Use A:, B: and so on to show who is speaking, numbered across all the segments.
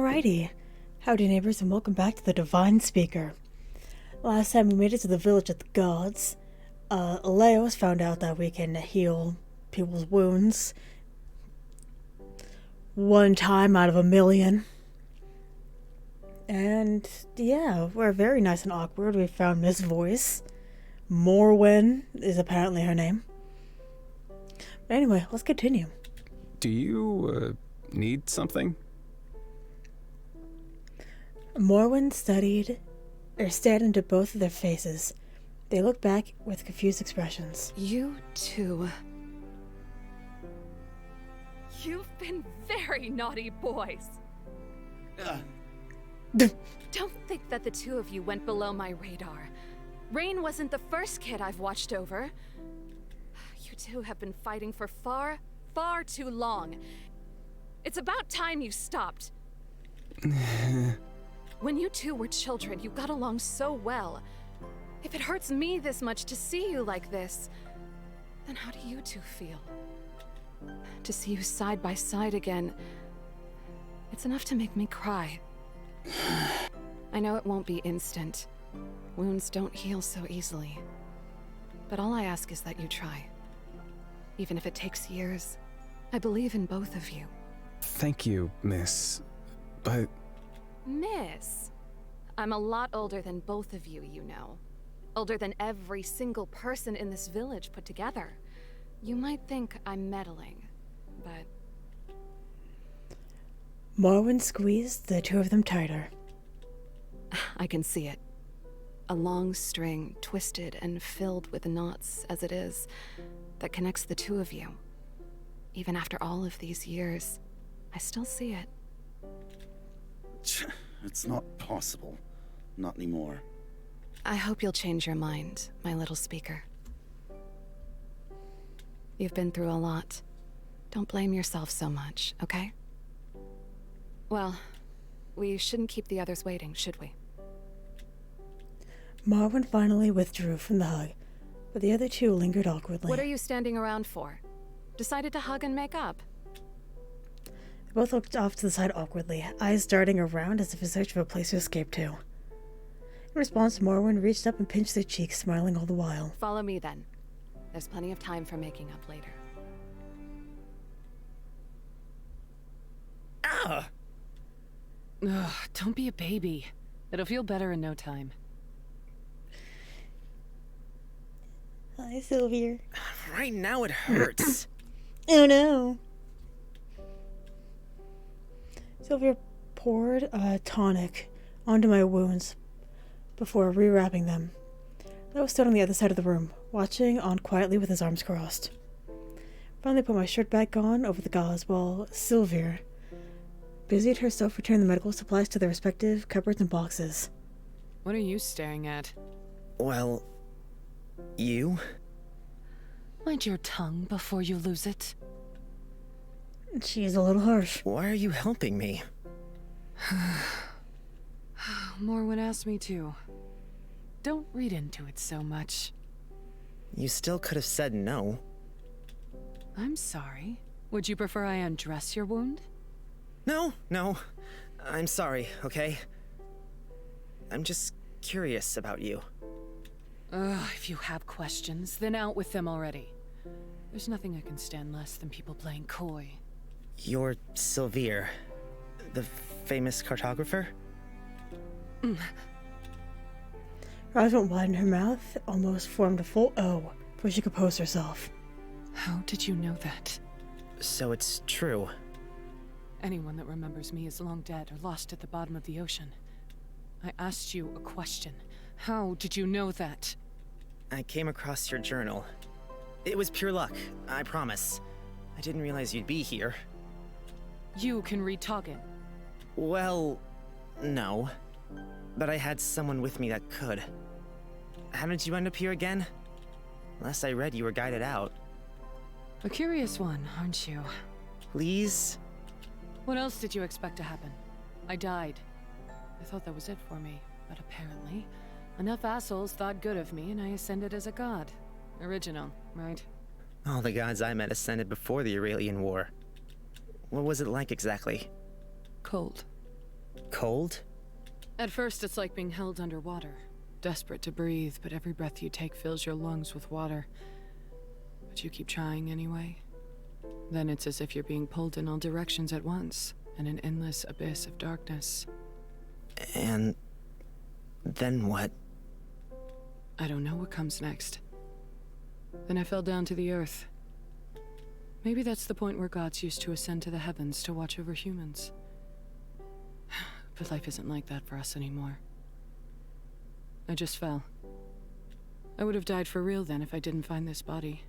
A: Alrighty. Howdy neighbors and welcome back to the Devine Speaker. Last time we made it to the village of the gods, Leos found out that we can heal people's wounds 1 time out of 1,000,000. And yeah, we're very nice and awkward. We found Miss Voice. Morwen is apparently her name. But anyway, let's continue.
B: Do you, need something?
A: Morwen stared into both of their faces. They looked back with confused expressions.
C: You two... You've been very naughty boys. Don't think that the two of you went below my radar. Rain wasn't the first kid I've watched over. You two have been fighting for far, far too long. It's about time you stopped. When you two were children, you got along so well. If it hurts me this much to see you like this, then how do you two feel? To see you side by side again, it's enough to make me cry. I know it won't be instant. Wounds don't heal so easily. But all I ask is that you try. Even if it takes years, I believe in both of you.
B: Thank you, miss. But...
C: Miss? I'm a lot older than both of you, you know. Older than every single person in this village put together. You might think I'm meddling, but...
A: Morwen squeezed the two of them tighter.
C: I can see it. A long string, twisted and filled with knots as it is, that connects the two of you. Even after all of these years, I still see it.
D: It's not possible. Not anymore.
C: I hope you'll change your mind, my little speaker. You've been through a lot. Don't blame yourself so much, okay? Well, we shouldn't keep the others waiting, should we?
A: Morwen finally withdrew from the hug, but the other two lingered awkwardly.
C: What are you standing around for? Decided to hug and make up?
A: They both looked off to the side awkwardly, eyes darting around as if in search of a place to escape to. In response, Morwen reached up and pinched their cheeks, smiling all the while.
C: Follow me then. There's plenty of time for making up later.
D: Ah!
E: Ugh, don't be a baby. It'll feel better in no time.
A: Hi, Sylvia.
D: Right now it hurts.
A: Oh no. Sylvia poured a tonic onto my wounds before rewrapping them. I stood on the other side of the room, watching on quietly with his arms crossed. Finally put my shirt back on over the gauze while Sylvia busied herself returning the medical supplies to their respective cupboards and boxes.
E: What are you staring at?
D: Well, you?
E: Mind your tongue before you lose it.
A: She is a little harsh.
D: Why are you helping me?
E: Morwen asked me to. Don't read into it so much.
D: You still could have said no.
E: I'm sorry. Would you prefer I undress your wound?
D: No. I'm sorry, okay? I'm just curious about you.
E: If you have questions, then out with them already. There's nothing I can stand less than people playing coy.
D: You're Sylvia, the famous cartographer?
A: Her eyes went wide and her mouth almost formed a full O before she composed herself.
E: How did you know that?
D: So it's true.
E: Anyone that remembers me is long dead or lost at the bottom of the ocean. I asked you a question. How did you know that?
D: I came across your journal. It was pure luck, I promise. I didn't realize you'd be here.
E: You can read Toggin.
D: Well, no. But I had someone with me that could. How did you end up here again? Last I read, you were guided out.
E: A curious one, aren't you?
D: Please?
E: What else did you expect to happen? I died. I thought that was it for me, but apparently, enough assholes thought good of me and I ascended as a god. Original, right?
D: All the gods I met ascended before the Aurelian War. What was it like exactly?
E: Cold.
D: Cold?
E: At first, it's like being held underwater. Desperate to breathe, but every breath you take fills your lungs with water. But you keep trying anyway. Then it's as if you're being pulled in all directions at once, in an endless abyss of darkness.
D: And then what?
E: I don't know what comes next. Then I fell down to the earth. Maybe that's the point where gods used to ascend to the heavens to watch over humans. But life isn't like that for us anymore. I just fell. I would have died for real then if I didn't find this body.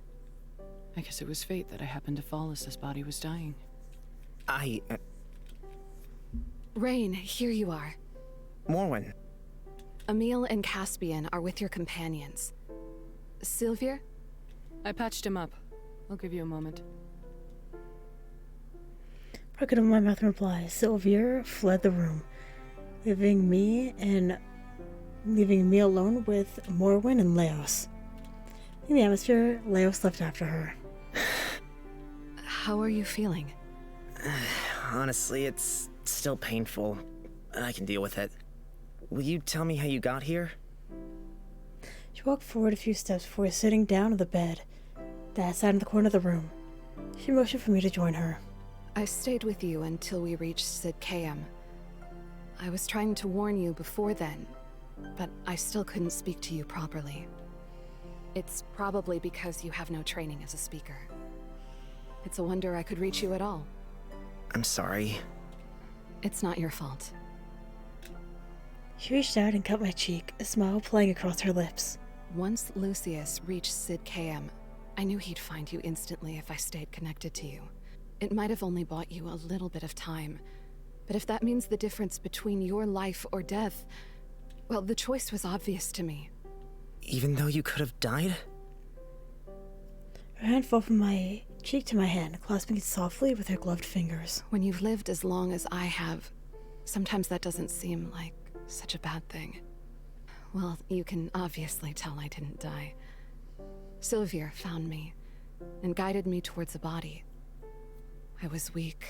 E: I guess it was fate that I happened to fall as this body was dying.
C: Rain, here you are.
D: Morwen.
C: Emil and Caspian are with your companions. Sylvia?
E: I patched him up. I'll give you a moment.
A: Broken of my mouth in reply, Sylvia fled the room, leaving me alone with Morwen and Leos. In the atmosphere, Leos left after her.
C: How are you feeling?
D: Honestly, it's still painful, and I can deal with it. Will you tell me how you got here?
A: She walked forward a few steps before sitting down on the bed that sat in the corner of the room. She motioned for me to join her.
C: I stayed with you until we reached Sidkayam. I was trying to warn you before then, but I still couldn't speak to you properly. It's probably because you have no training as a speaker. It's a wonder I could reach you at all.
D: I'm sorry.
C: It's not your fault.
A: She reached out and cut my cheek, a smile playing across her lips.
C: Once Lucius reached Sidkayam, I knew he'd find you instantly if I stayed connected to you. It might have only bought you a little bit of time, but if that means the difference between your life or death, well, the choice was obvious to me.
D: Even though you could have died?
A: Her hand fell from my cheek to my hand, clasping it softly with her gloved fingers.
C: When you've lived as long as I have, sometimes that doesn't seem like such a bad thing. Well, you can obviously tell I didn't die. Sylvia found me and guided me towards a body. I was weak,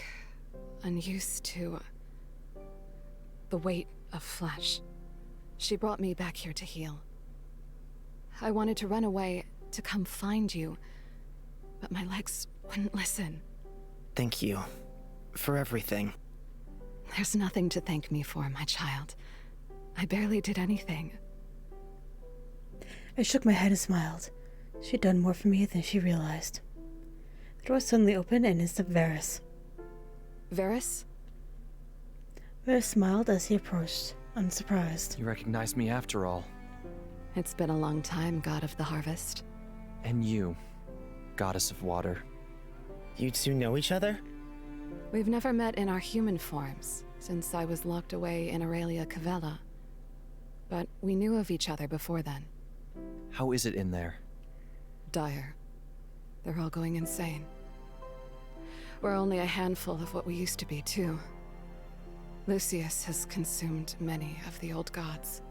C: unused to the weight of flesh. She brought me back here to heal. I wanted to run away, to come find you, but my legs wouldn't listen.
D: Thank you for everything.
C: There's nothing to thank me for, my child. I barely did anything.
A: I shook my head and smiled. She'd done more for me than she realized. The door suddenly opened and in stepped Varys.
C: Varys?
A: Varys smiled as he approached, unsurprised.
F: You recognized me after all.
C: It's been a long time, God of the Harvest.
F: And you, Goddess of Water.
D: You two know each other?
C: We've never met in our human forms, since I was locked away in Aurelia Cavella. But we knew of each other before then.
F: How is it in there?
C: Dire. They're all going insane. We're only a handful of what we used to be, too. Lucius has consumed many of the old gods.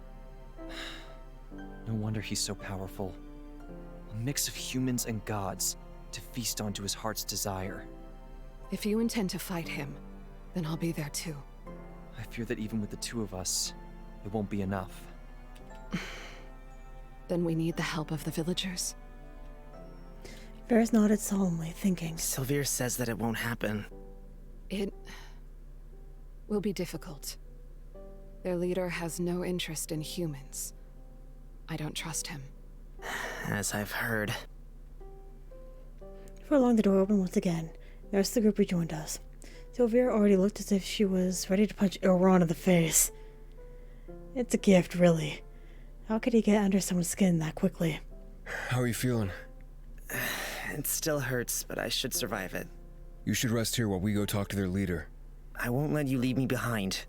F: No wonder he's so powerful. A mix of humans and gods to feast onto his heart's desire.
C: If you intend to fight him, then I'll be there too.
F: I fear that even with the two of us, it won't be enough.
C: Then we need the help of the villagers.
A: Varys nodded solemnly, thinking.
D: Sylvia says that it won't happen.
C: It will be difficult. Their leader has no interest in humans. I don't trust him.
D: As I've heard.
A: For long, the door opened once again. The rest of the group rejoined us. Sylvia already looked as if she was ready to punch Elrond in the face. It's a gift, really. How could he get under someone's skin that quickly?
G: How are you feeling?
D: It still hurts, but I should survive it.
G: You should rest here while we go talk to their leader.
D: I won't let you leave me behind.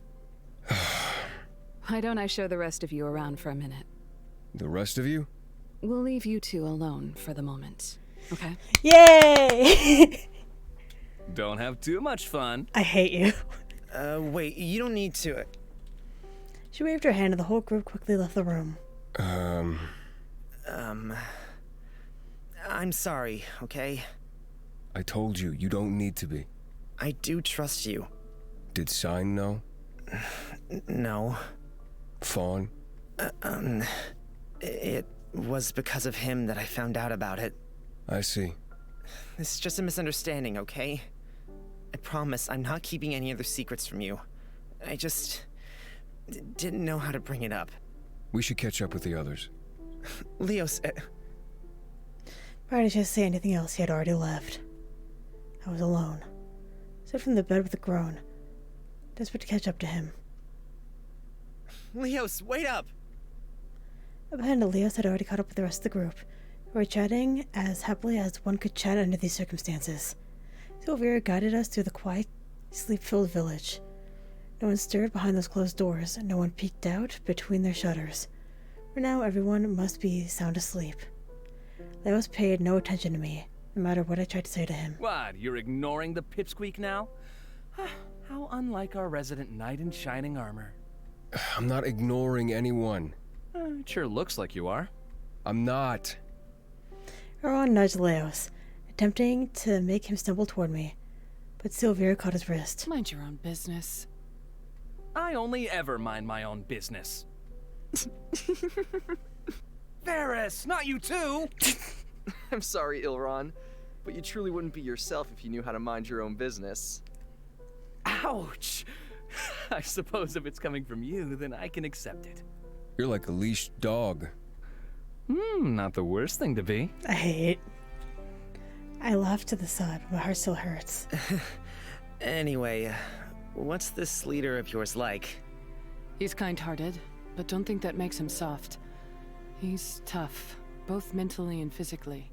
C: Why don't I show the rest of you around for a minute?
G: The rest of you?
C: We'll leave you two alone for the moment, okay?
A: Yay!
H: Don't have too much fun.
A: I hate you.
D: Wait, you don't need to.
A: She waved her hand and the whole group quickly left the room.
D: I'm sorry, okay?
G: I told you, you don't need to be.
D: I do trust you.
G: Did Sign know?
D: No.
G: Fawn?
D: It was because of him that I found out about it.
G: I see.
D: This is just a misunderstanding, okay? I promise I'm not keeping any other secrets from you. I just didn't know how to bring it up.
G: We should catch up with the others.
D: Leos,
A: Prior to just say anything else, he had already left. I was alone. Stood from the bed with a groan, desperate to catch up to him.
D: Leos, wait up!
A: Behind Leos had already caught up with the rest of the group, who were chatting as happily as one could chat under these circumstances. Sylvia guided us through the quiet, sleep-filled village. No one stirred behind those closed doors, no one peeked out between their shutters. For now, everyone must be sound asleep. Leos paid no attention to me, no matter what I tried to say to him.
H: What, you're ignoring the pipsqueak now? How unlike our resident knight in shining armor.
G: I'm not ignoring anyone.
H: It sure looks like you are.
G: I'm not.
A: Erwan nudged Leos, attempting to make him stumble toward me, but Sylvia caught his wrist.
E: Mind your own business.
H: I only ever mind my own business. Varys, not you too!
F: I'm sorry, Ilron, but you truly wouldn't be yourself if you knew how to mind your own business.
H: Ouch! I suppose if it's coming from you, then I can accept it.
G: You're like a leashed dog.
H: Not the worst thing to be.
A: I laughed to the side, but my heart still hurts.
D: Anyway, what's this leader of yours like?
E: He's kind-hearted, but don't think that makes him soft. He's tough, both mentally and physically.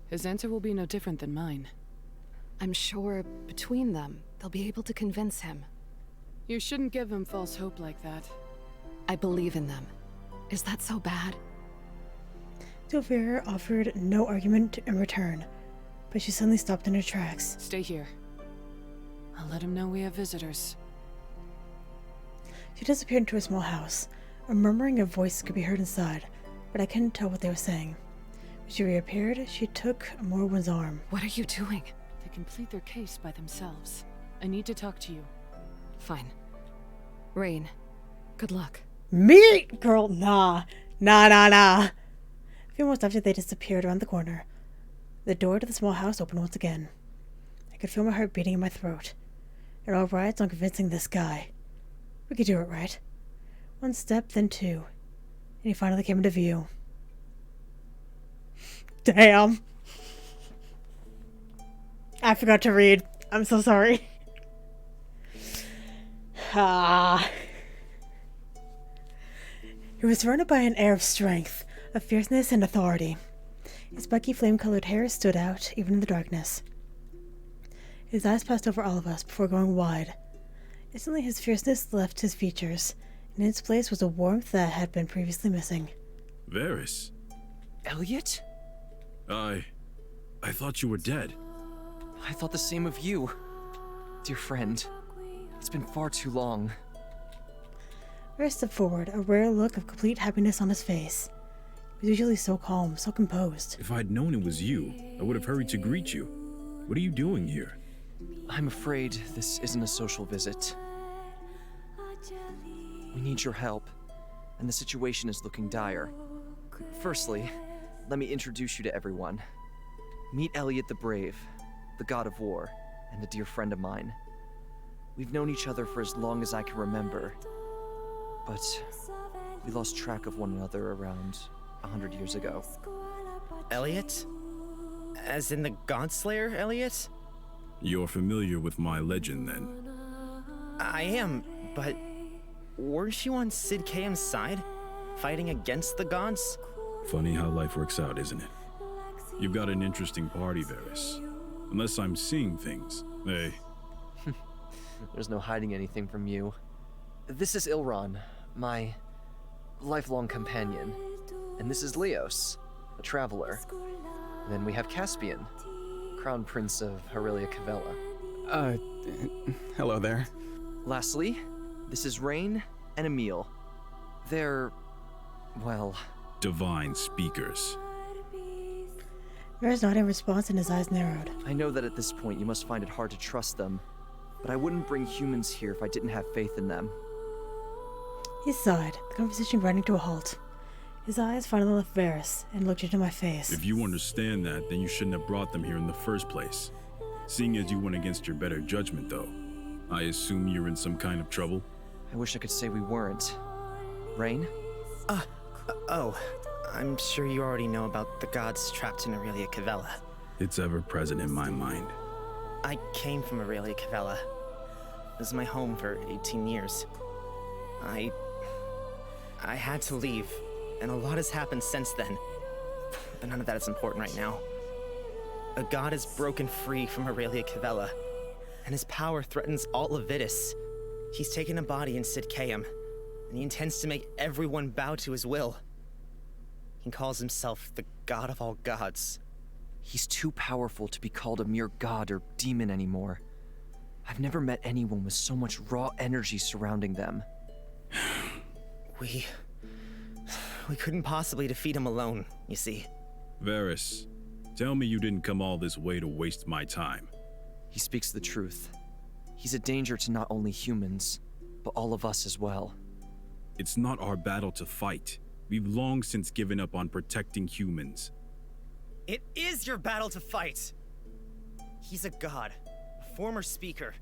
E: His answer will be no different than mine.
C: I'm sure between them, they'll be able to convince him.
E: You shouldn't give him false hope like that.
C: I believe in them. Is that so bad?
A: Sylvia offered no argument in return, but she suddenly stopped in her tracks.
E: Stay here. I'll let him know we have visitors.
A: She disappeared into a small house. A murmuring of voices could be heard inside, but I couldn't tell what they were saying. When she reappeared, she took Morwen's arm.
C: What are you doing?
E: They complete their case by themselves. I need to talk to you.
C: Fine. Rain, good luck.
A: Me? Girl, nah. A few moments after they disappeared around the corner, the door to the small house opened once again. I could feel my heart beating in my throat. It all rides on convincing this guy. We could do it, right? One step, then two, and he finally came into view. Damn. I forgot to read. I'm so sorry. He was surrounded by an air of strength, of fierceness and authority. His spiky flame-colored hair stood out, even in the darkness. His eyes passed over all of us before going wide. Instantly his fierceness left his features, and in its place was a warmth that had been previously missing.
I: Varys?
F: Elliot?
I: I thought you were dead.
F: I thought the same of you. Dear friend, it's been far too long.
A: Varys stepped forward, a rare look of complete happiness on his face. He was usually so calm, so composed.
I: If I'd known it was you, I would have hurried to greet you. What are you doing here?
F: I'm afraid this isn't a social visit. We need your help, and the situation is looking dire. Firstly, let me introduce you to everyone. Meet Elliot the Brave, the god of war, and a dear friend of mine. We've known each other for as long as I can remember, but we lost track of one another around 100 years ago.
D: Elliot? As in the Godslayer, Elliot?
I: You're familiar with my legend, then?
D: I am, but weren't you on Sid Kaem's side? Fighting against the gods?
I: Funny how life works out, isn't it? You've got an interesting party, Varys. Unless I'm seeing things. Hey.
F: There's no hiding anything from you. This is Ilron, my lifelong companion. And this is Leos, a traveler. And then we have Caspian, Crown Prince of Aurelia Cavella.
B: Hello there.
F: Lastly, this is Rain and Emil. They're, well...
I: Devine Speakers.
A: Varys nodded in response and his eyes narrowed.
F: I know that at this point you must find it hard to trust them, but I wouldn't bring humans here if I didn't have faith in them.
A: He sighed, the conversation grinding to a halt. His eyes finally left Varys and looked into my face.
I: If you understand that, then you shouldn't have brought them here in the first place. Seeing as you went against your better judgment, though, I assume you're in some kind of trouble?
F: I wish I could say we weren't. Rain?
D: Oh, I'm sure you already know about the gods trapped in Aurelia Cavella.
I: It's ever present in my mind.
D: I came from Aurelia Cavella. It was my home for 18 years. I had to leave, and a lot has happened since then. But none of that is important right now. A god is broken free from Aurelia Cavella, and his power threatens all of Vidus. He's taken a body in Sidcaeum, and he intends to make everyone bow to his will. He calls himself the god of all gods.
F: He's too powerful to be called a mere god or demon anymore. I've never met anyone with so much raw energy surrounding them.
D: We couldn't possibly defeat him alone, you see.
I: Varys, tell me you didn't come all this way to waste my time.
F: He speaks the truth. He's a danger to not only humans, but all of us as well.
I: It's not our battle to fight. We've long since given up on protecting humans.
D: It is your battle to fight! He's a god, a former speaker,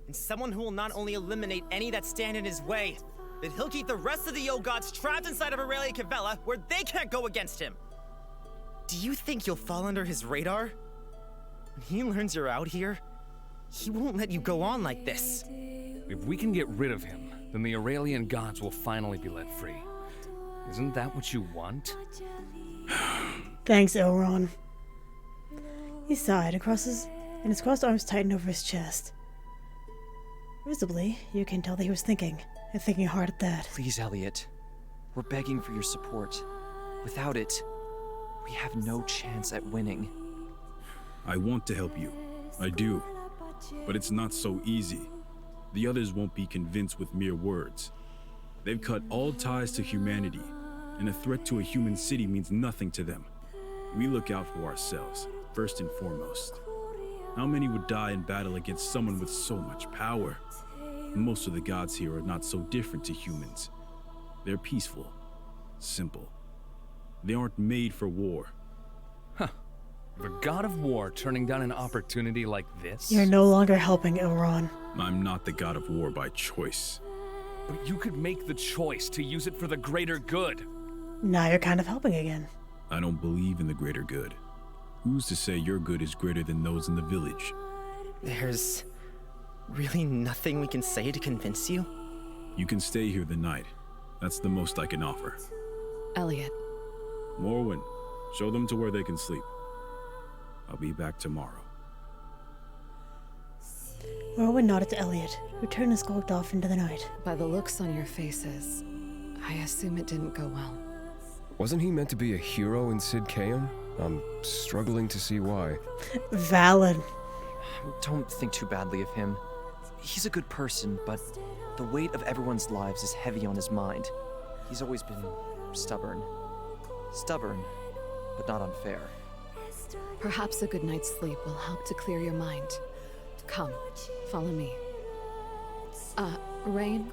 D: and someone who will not only eliminate any that stand in his way, but he'll keep the rest of the O-Gods trapped inside of Aurelia Cavella where they can't go against him! Do you think you'll fall under his radar? When he learns you're out here, he won't let you go on like this.
H: If we can get rid of him, then the Aurelian gods will finally be let free. Isn't that what you want?
A: Thanks, Elrond. He sighed and his crossed arms tightened over his chest. Visibly, you can tell that he was thinking, and thinking hard at that.
F: Please, Elliot. We're begging for your support. Without it, we have no chance at winning.
I: I want to help you. I do. But it's not so easy. The others won't be convinced with mere words. They've cut all ties to humanity, and a threat to a human city means nothing to them. We look out for ourselves, first and foremost. How many would die in battle against someone with so much power? Most of the gods here are not so different to humans. They're peaceful, simple. They aren't made for war.
H: Huh. The god of war turning down an opportunity like this?
A: You're no longer helping, Elrond.
I: I'm not the god of war by choice.
H: But you could make the choice to use it for the greater good.
A: Now you're kind of helping again.
I: I don't believe in the greater good. Who's to say your good is greater than those in the village?
D: There's really nothing we can say to convince you?
I: You can stay here the night. That's the most I can offer.
C: Elliot.
I: Morwen, show them to where they can sleep. I'll be back tomorrow.
A: Morwen nodded to Elliot, who turned and skulked off into the night.
C: By the looks on your faces, I assume it didn't go well.
G: Wasn't he meant to be a hero in Sidcaeum? I'm struggling to see why.
A: Valid.
F: Don't think too badly of him. He's a good person, but the weight of everyone's lives is heavy on his mind. He's always been stubborn. Stubborn, but not unfair.
C: Perhaps a good night's sleep will help to clear your mind. Come, follow me. Rain,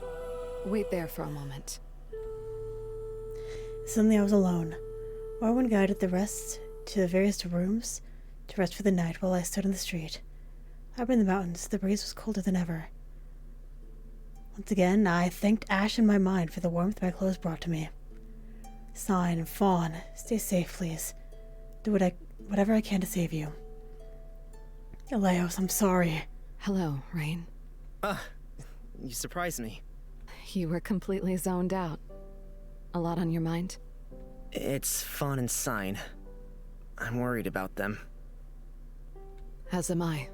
C: wait there for a moment.
A: Suddenly I was alone. Morwen guided the rest to the various rooms to rest for the night while I stood in the street. Up in the mountains, the breeze was colder than ever. Once again, I thanked Ash in my mind for the warmth my clothes brought to me. Sign and Fawn, stay safe, please. Do whatever I can to save you. Eleos, I'm sorry.
C: Hello, Rain.
D: You surprised me.
C: You were completely zoned out. A lot on your mind?
D: It's Fawn and Sign. I'm worried about them.
C: As am I.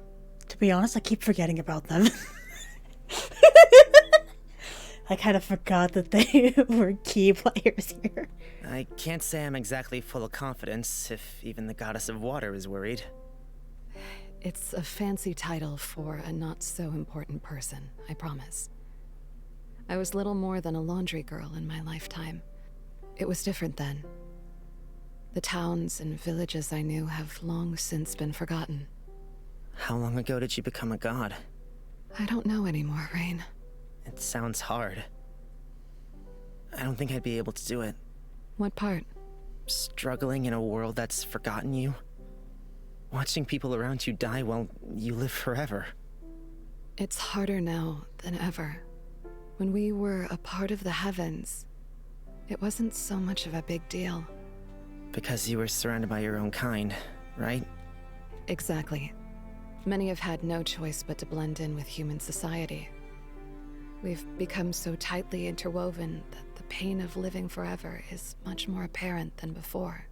A: To be honest, I keep forgetting about them. I kind of forgot that they were key players here.
D: I can't say I'm exactly full of confidence if even the goddess of water is worried.
C: It's a fancy title for a not-so-important person, I promise. I was little more than a laundry girl in my lifetime. It was different then. The towns and villages I knew have long since been forgotten.
D: How long ago did you become a god?
C: I don't know anymore, Rain.
D: It sounds hard. I don't think I'd be able to do it.
C: What part?
D: Struggling in a world that's forgotten you. Watching people around you die while you live forever.
C: It's harder now than ever. When we were a part of the heavens, it wasn't so much of a big deal.
D: Because you were surrounded by your own kind, right?
C: Exactly. Many have had no choice but to blend in with human society. We've become so tightly interwoven that the pain of living forever is much more apparent than before.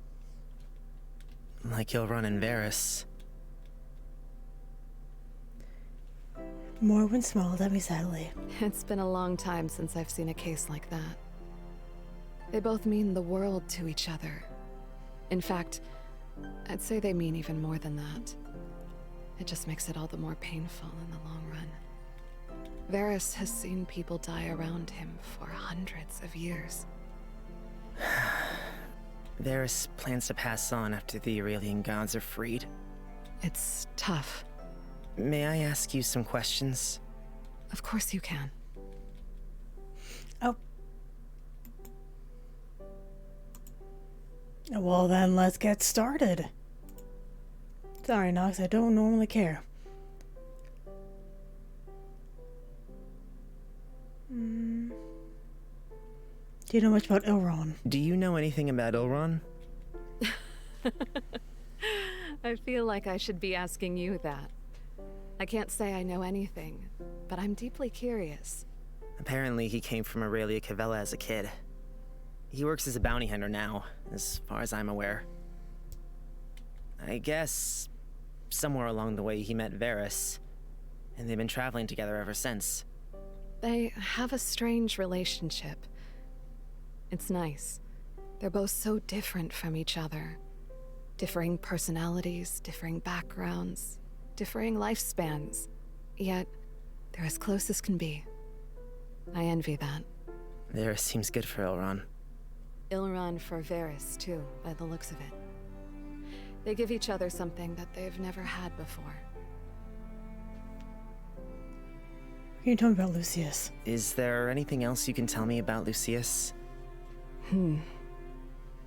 D: Like Ilron and Varys.
A: Morwen smiled at me sadly.
C: It's been a long time since I've seen a case like that. They both mean the world to each other. In fact, I'd say they mean even more than that. It just makes it all the more painful in the long run. Varys has seen people die around him for hundreds of years.
D: Varys plans to pass on after the Aurelian gods are freed.
C: It's tough.
D: May I ask you some questions?
C: Of course you can.
A: Oh. Well then, let's get started. Sorry, Nox, I don't normally care. Do you know much about Ilron?
D: Do you know anything about Ilron?
C: I feel like I should be asking you that. I can't say I know anything, but I'm deeply curious.
D: Apparently he came from Aurelia Cavella as a kid. He works as a bounty hunter now, as far as I'm aware. I guess somewhere along the way he met Varys, and they've been traveling together ever since.
C: They have a strange relationship. It's nice. They're both so different from each other. Differing personalities, differing backgrounds, differing lifespans. Yet, they're as close as can be. I envy that.
D: Varys seems good for Ilron.
C: Ilron for Varys, too, by the looks of it. They give each other something that they've never had before.
A: Can you tell me about Lucius?
D: Is there anything else you can tell me about Lucius?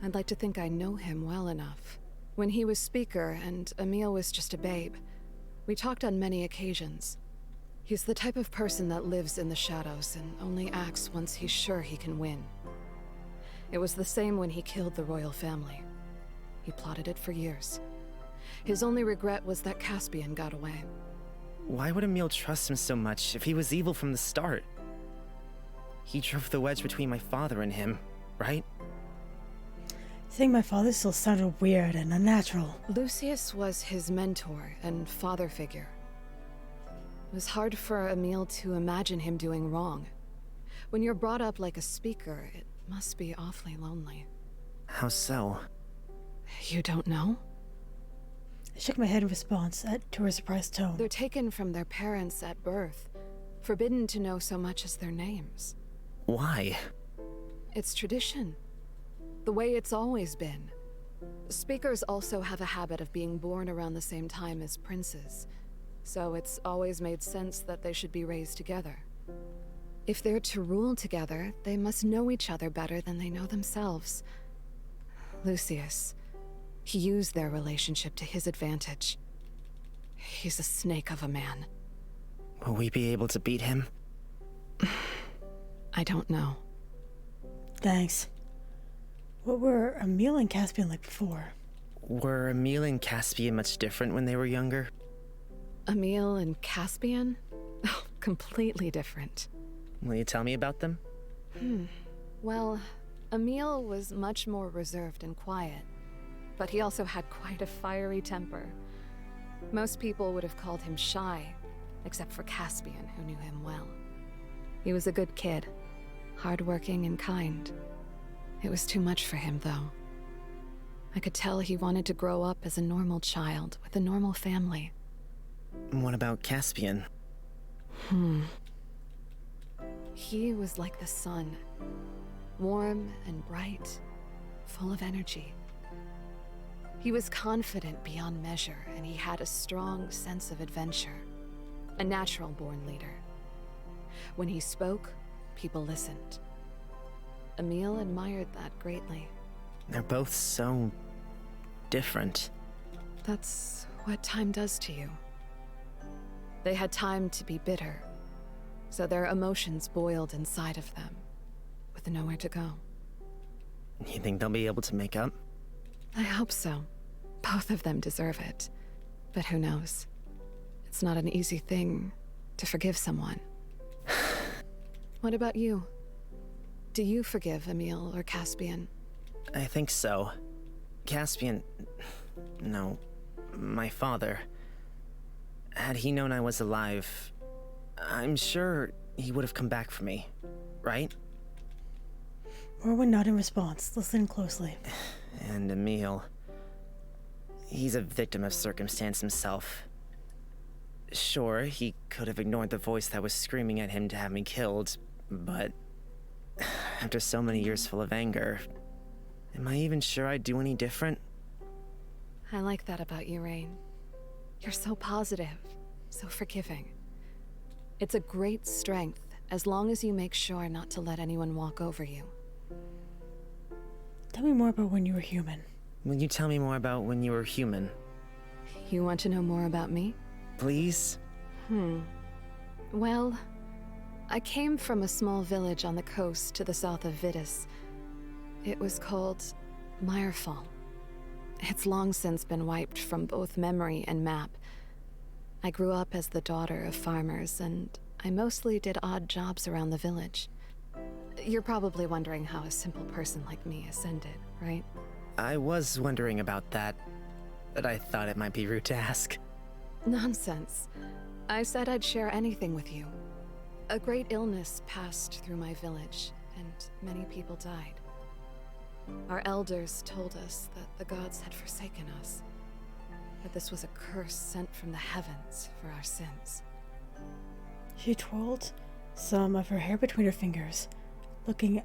C: I'd like to think I know him well enough. When he was Speaker and Emil was just a babe, we talked on many occasions. He's the type of person that lives in the shadows and only acts once he's sure he can win. It was the same when he killed the royal family. He plotted it for years. His only regret was that Caspian got away.
D: Why would Emil trust him so much if he was evil from the start? He drove the wedge between my father and him, right?
A: Saying my father still sounded weird and unnatural.
C: Lucius was his mentor and father figure. It was hard for Emil to imagine him doing wrong. When you're brought up like a Speaker, it must be awfully lonely.
D: How so?
C: You don't know?
A: I shook my head in response to her surprised tone.
C: They're taken from their parents at birth, forbidden to know so much as their names.
D: Why?
C: It's tradition. The way it's always been. Speakers also have a habit of being born around the same time as princes, so it's always made sense that they should be raised together. If they're to rule together, they must know each other better than they know themselves. Lucius, he used their relationship to his advantage. He's a snake of a man.
D: Will we be able to beat him?
C: I don't know.
A: Thanks. What were Emil and Caspian like before?
D: Were Emil and Caspian much different when they were younger?
C: Emil and Caspian? Oh, completely different.
D: Will you tell me about them?
C: Well, Emil was much more reserved and quiet, but he also had quite a fiery temper. Most people would have called him shy, except for Caspian, who knew him well. He was a good kid, hardworking and kind. It was too much for him, though. I could tell he wanted to grow up as a normal child with a normal family.
D: What about Caspian?
C: He was like the sun, warm and bright, full of energy. He was confident beyond measure, and he had a strong sense of adventure. a natural-born leader. When he spoke, people listened. Emil admired that greatly.
D: They're both so different.
C: That's what time does to you. They had time to be bitter, so their emotions boiled inside of them, with nowhere to go.
D: You think they'll be able to make up?
C: I hope so. Both of them deserve it. But who knows? It's not an easy thing to forgive someone. What about you? Do you forgive Emil or Caspian?
D: I think so. Caspian... No, my father. Had he known I was alive, I'm sure he would have come back for me, right?
A: Morwen nodded in response, listening closely.
D: And Emil... He's a victim of circumstance himself. Sure, he could have ignored the voice that was screaming at him to have me killed, but... After so many years full of anger, am I even sure I'd do any different?
C: I like that about you, Rain. You're so positive, so forgiving. It's a great strength, as long as you make sure not to let anyone walk over you.
A: Tell me more about when you were human.
D: Will you tell me more about when you were human?
C: You want to know more about me?
D: Please?
C: Well, I came from a small village on the coast to the south of Vidus. It was called Myrefall. It's long since been wiped from both memory and map. I grew up as the daughter of farmers, and I mostly did odd jobs around the village. You're probably wondering how a simple person like me ascended, right?
D: I was wondering about that, but I thought it might be rude to ask.
C: Nonsense. I said I'd share anything with you. A great illness passed through my village, and many people died. Our elders told us that the gods had forsaken us, that this was a curse sent from the heavens for our sins.
A: She twirled some of her hair between her fingers, looking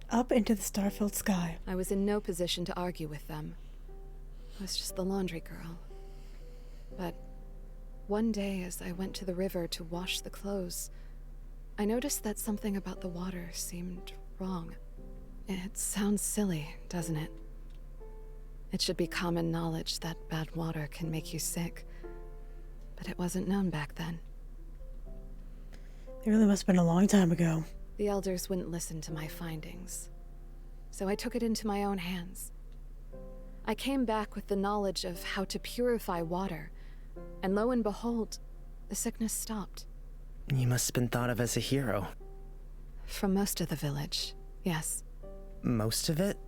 A: up into the star-filled sky.
C: I was in no position to argue with them. I was just the laundry girl. But one day, as I went to the river to wash the clothes, I noticed that something about the water seemed wrong. It sounds silly, doesn't it? It should be common knowledge that bad water can make you sick. But it wasn't known back then.
A: It really must have been a long time ago.
C: The elders wouldn't listen to my findings, so I took it into my own hands. I came back with the knowledge of how to purify water, and lo and behold, the sickness stopped.
D: You must have been thought of as a hero.
C: From most of the village, yes.
D: Most of it?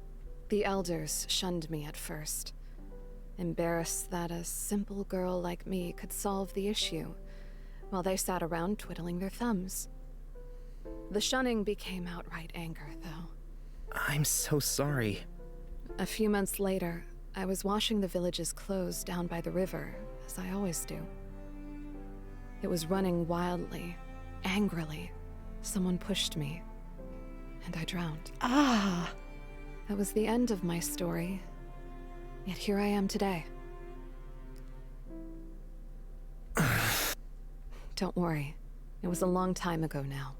C: The elders shunned me at first, embarrassed that a simple girl like me could solve the issue, while they sat around twiddling their thumbs. The shunning became outright anger, though.
D: I'm so sorry.
C: A few months later, I was washing the village's clothes down by the river, as I always do. It was running wildly, angrily. Someone pushed me, and I drowned.
A: Ah!
C: That was the end of my story, yet here I am today. Don't worry, it was a long time ago now.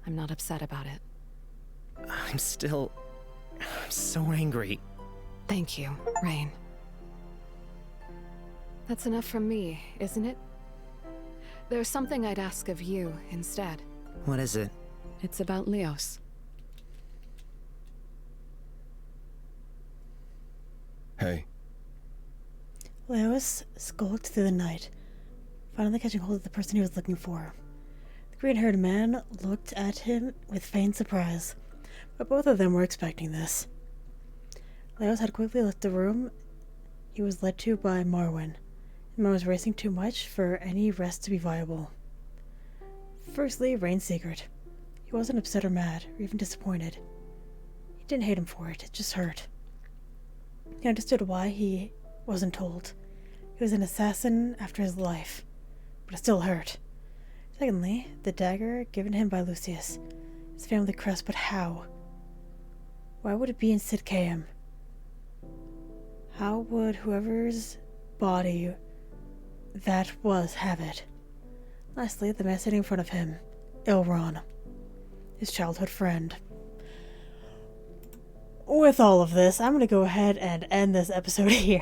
C: I'm not upset about it.
D: I'm so angry.
C: Thank you, Rain. That's enough from me, isn't it? There's something I'd ask of you instead.
D: What is it?
C: It's about Leos.
G: Hey.
A: Leos skulked through the night, finally catching hold of the person he was looking for. The green-haired man looked at him with feigned surprise, but both of them were expecting this. Leos had quickly left the room he was led to by Morwen. The man was racing too much for any rest to be viable. Firstly, Rain's secret. He wasn't upset or mad, or even disappointed. He didn't hate him for it, it just hurt. He understood why he wasn't told. He was an assassin after his life, but it still hurt. Secondly, the dagger given him by Lucius. His family crest, but how? Why would it be in Sidcaeum? How would whoever's body that was have it? Lastly, the man sitting in front of him, Ilron, his childhood friend. With all of this, I'm going to go ahead and end this episode here.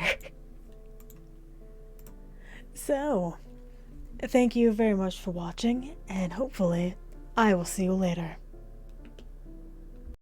A: So, thank you very much for watching, and hopefully, I will see you later.